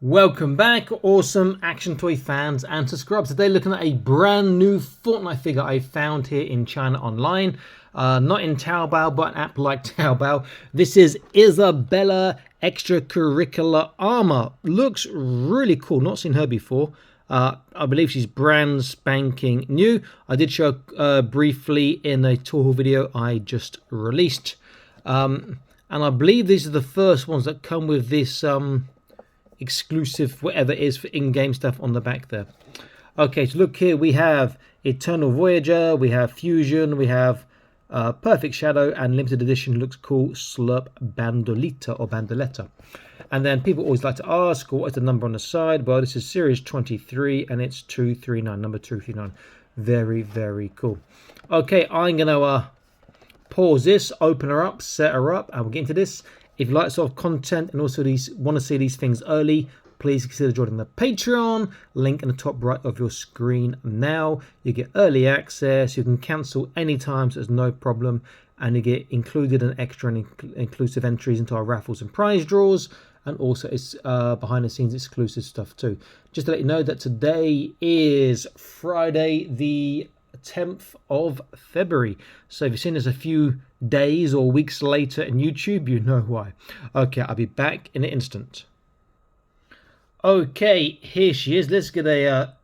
Welcome back, awesome action toy fans and subscribers. Today looking at a brand new Fortnite figure I found here in China online. Not in Taobao, but an app like Taobao. This is Isabella extracurricular armor. Looks really cool, not seen her before. I believe she's brand spanking new. I did show briefly in a tour haul video I just released. And I believe these are the first ones that come with this exclusive whatever it is for in-game stuff on the back there. Okay, so look here, we have Eternal Voyager, we have Fusion, we have Perfect Shadow, and limited edition looks cool Slurp Bandolita or Bandoletta. And then people always like to ask, what is the number on the side? Well, this is series 23 and it's 239, number 239. Very, very cool. Okay, I'm gonna pause this, open her up, set her up, and we'll get into this. If you like sort of content and also want to see these things early, please consider joining the Patreon. Link in the top right of your screen now. You get early access. You can cancel anytime, so there's no problem. And you get included an extra and inclusive entries into our raffles and prize draws. And also it's behind the scenes exclusive stuff too. Just to let you know that today is Friday the 10th of February. So if you've seen this a few days or weeks later in YouTube, you know why. Okay, I'll be back in an instant. Okay, here she is. Let's get a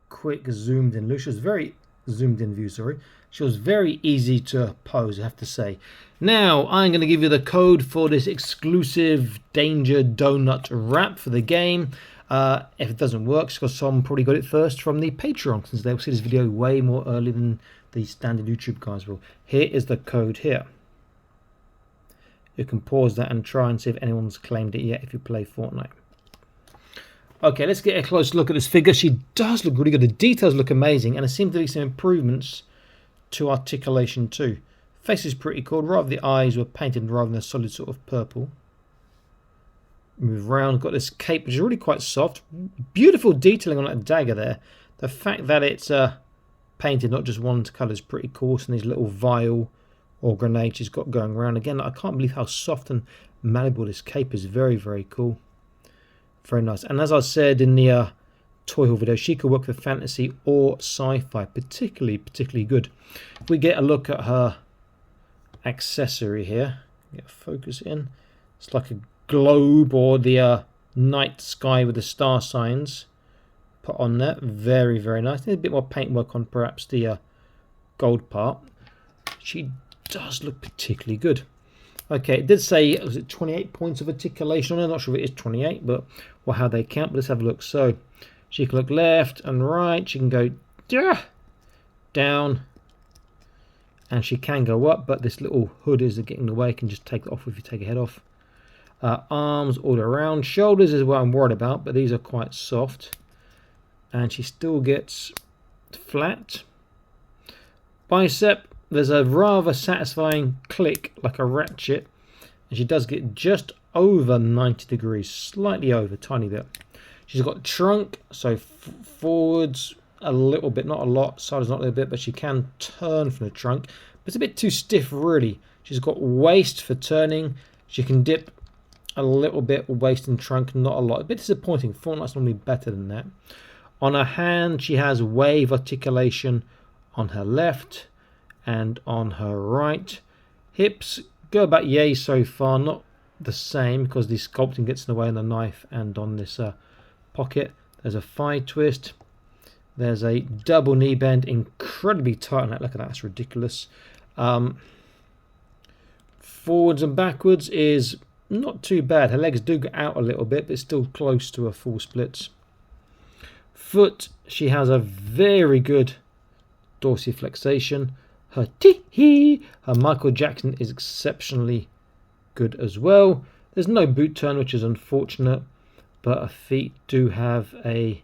quick zoomed in look. She was very zoomed in view, sorry. She was very easy to pose, I have to say. Now, I'm going to give you the code for this exclusive Danger Donut wrap for the game. If it doesn't work, it's because someone probably got it first from the Patreon, since they'll see this video way more early than the standard YouTube guys will. Here is the code here. You can pause that and try and see if anyone's claimed it yet if you play Fortnite. Okay, let's get a close look at this figure. She does look really good. The details look amazing, and there seem to be some improvements to articulation too. Face is pretty cool. Rather the eyes were painted rather than a solid sort of purple. Move around, got this cape which is really quite soft. Beautiful detailing on that dagger there. The fact that it's painted not just one colour is pretty cool. And these little vial or grenade she's got going around. Again, I can't believe how soft and malleable this cape is. Very, very cool. Very nice. And as I said in the toy haul video, she could work with fantasy or sci-fi. Particularly good. If we get a look at her accessory here, get focus in. It's like a globe or the night sky with the star signs put on there. Very, very nice. Need a bit more paintwork on perhaps the gold part. She does look particularly good. Okay, it did say, was it 28 points of articulation on her? I'm not sure if it is 28, but or how they count. But let's have a look. So she can look left and right. She can go down, and she can go up. But this little hood is getting in the way. You can just take it off if you take your head off. Arms all around. Shoulders is what I'm worried about, but these are quite soft. And she still gets flat. Bicep, there's a rather satisfying click like a ratchet. And she does get just over 90 degrees, slightly over, tiny bit. She's got trunk, so forwards a little bit, not a lot. Sides not a little bit, but she can turn from the trunk. But it's a bit too stiff, really. She's got waist for turning. She can dip a little bit waist and trunk, not a lot. A bit disappointing. Fortnite's normally better than that. On her hand, she has wave articulation on her left and on her right. Hips go about yay so far, not the same because the sculpting gets in the way on the knife and on this pocket. There's a thigh twist. There's a double knee bend, incredibly tight on that. Look at that, that's ridiculous. Forwards and backwards is not too bad. Her legs do go out a little bit, but it's still close to a full splits. Foot, she has a very good dorsiflexation. Her her Michael Jackson is exceptionally good as well. There's no boot turn, which is unfortunate, but her feet do have a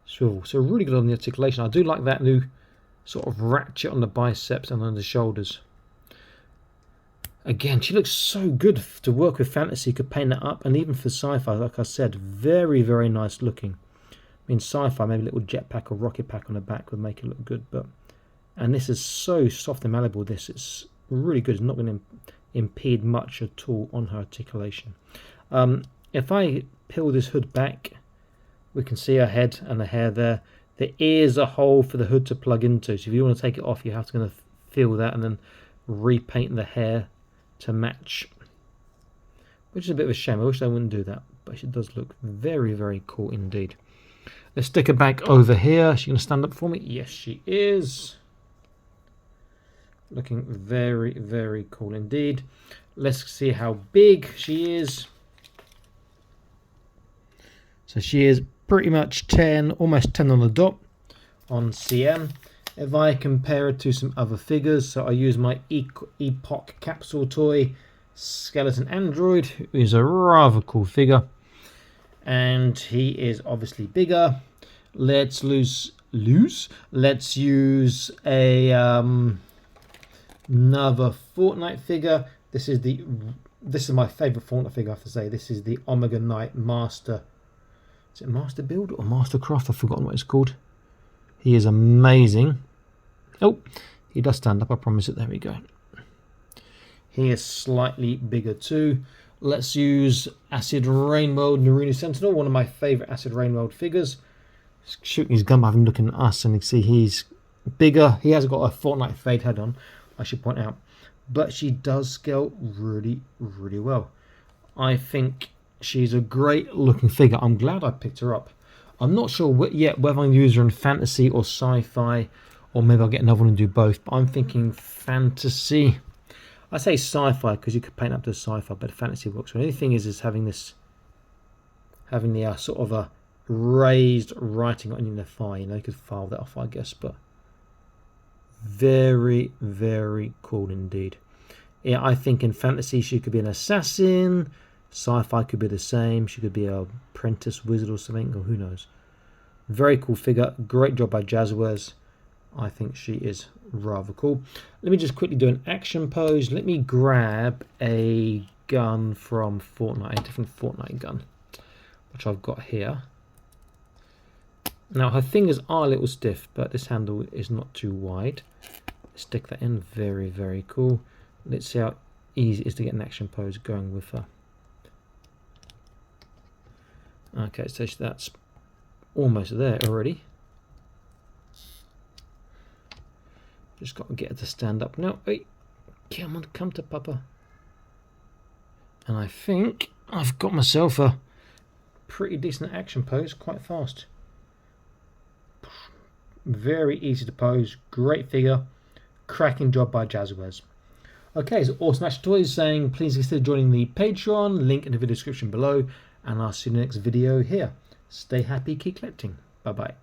swivel. So really good on the articulation. I do like that new sort of ratchet on the biceps and on the shoulders. Again, she looks so good to work with fantasy. You could paint that up, and even for sci-fi, like I said, very, very nice looking. I mean, sci-fi, maybe a little jetpack or rocket pack on the back would make it look good. And this is so soft and malleable. This is really good. It's not going to impede much at all on her articulation. if I peel this hood back, we can see her head and the hair there. There is a hole for the hood to plug into, so if you want to take it off, you have to fill that and then repaint the hair to match, which is a bit of a shame. I wish I wouldn't do that, but it does look very, very cool indeed. Let's stick her back over here. Is she going to stand up for me? Yes, she is. Looking very, very cool indeed. Let's see how big she is. So she is pretty much 10, almost 10 on the dot on CM. If I compare it to some other figures, so I use my Epoch capsule toy, Skeleton Android, who is a rather cool figure. And he is obviously bigger. Let's use a another Fortnite figure. This is my favorite Fortnite figure, I have to say. This is the Omega Knight Master. Is it Master Build or Master Craft? I've forgotten what it's called. He is amazing. Oh, he does stand up, I promise it. There we go. He is slightly bigger too. Let's use Acid Rain World Naruni Sentinel, one of my favourite Acid Rain World figures. Shooting his gun by him looking at us, and you can see he's bigger. He has got a Fortnite fade head on, I should point out. But she does scale really, really well. I think she's a great looking figure. I'm glad I picked her up. I'm not sure yet whether I'm going to use her in fantasy or sci-fi, or maybe I'll get another one and do both. But I'm thinking fantasy. I say sci-fi because you could paint up to sci-fi, but fantasy works. The only thing is having this, having the sort of a raised writing on the thigh. You know, you could file that off, I guess. But very, very cool indeed. Yeah, I think in fantasy she could be an assassin. Sci-fi could be the same. She could be a apprentice wizard or something, or who knows. Very cool figure. Great job by Jazwares. I think she is rather cool. Let me just quickly do an action pose. Let me grab a gun from Fortnite, a different Fortnite gun, which I've got here. Now her fingers are a little stiff, but this handle is not too wide. Stick that in. Very, very cool. Let's see how easy it is to get an action pose going with her. Okay, so that's almost there already. Just got to get her to stand up now. Wait, come on, come to Papa. And I think I've got myself a pretty decent action pose, quite fast. Very easy to pose, great figure, cracking job by Jazwares. Okay, so Awesome Action Toys saying please consider joining the Patreon, link in the video description below, and I'll see you in the next video here. Stay happy, keep collecting. Bye bye.